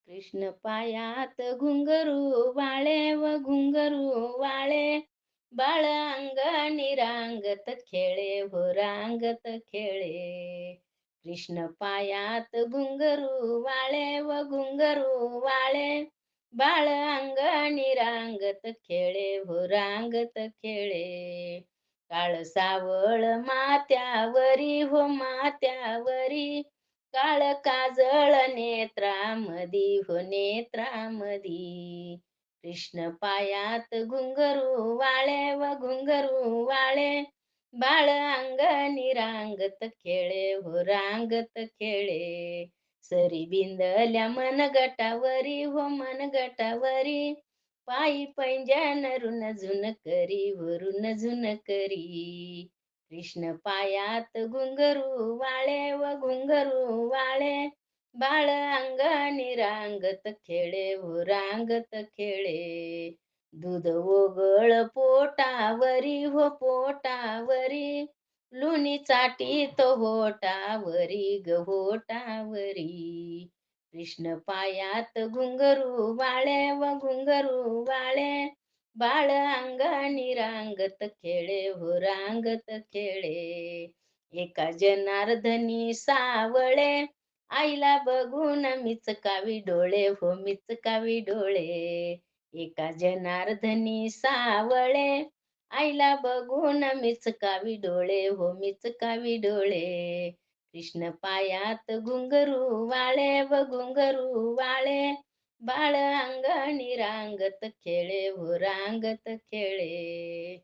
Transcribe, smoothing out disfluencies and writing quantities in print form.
कृष्ण पायात घुंगरू वाळे व घुंगरू वाळे, बाळ अंगणी रांगत खेळे हो रांगत खेळे. कृष्ण पायात घुंगरू वाळे व घुंगरू वाळे, बाळ अंगणी रांगत खेळे हो रांगत खेळे. काळ सावळ माथ्यावरी हो माथ्यावरी, काळ काजळ नेत्रामधी हो नेत्रामधी. कृष्ण पायात घुंगरू वाळे व घुंगरू वाळे, बाळ अंगणी रांगत खेळे हो रांगत खेळे. सरी बिंदल्या मनगटावरी हो मनगटावरी, पायी पैंजण रुन झुन करी वरून झुन करी. कृष्ण पायात घुंगरू वाळे व घुंगरू वाळे, बाळ अंगणी रांगत खेळे हो रांगत खेळे. दूध ओघळ पोटावरी हो पोटावरी, लुणी चाटीत होटावरी ग होटावरी. कृष्ण पायात घुंगरू वाळे व घुंगरू वाळे, बाळ अंगणी रांगत खेळे हो रांगत खेळे. एका जनार्दनी सावळे, आईला बघून मिचकावी डोळे हो मिचकावी डोळे. एका जनार्दनी सावळे, आईला बघून मिचकावी डोळे हो मिचकावी डोळे. कृष्ण पायात घुंगरू वाळे व घुंगरू वाळे, बाळ अंगणी रांगत खेळे हो रांगत खेळे.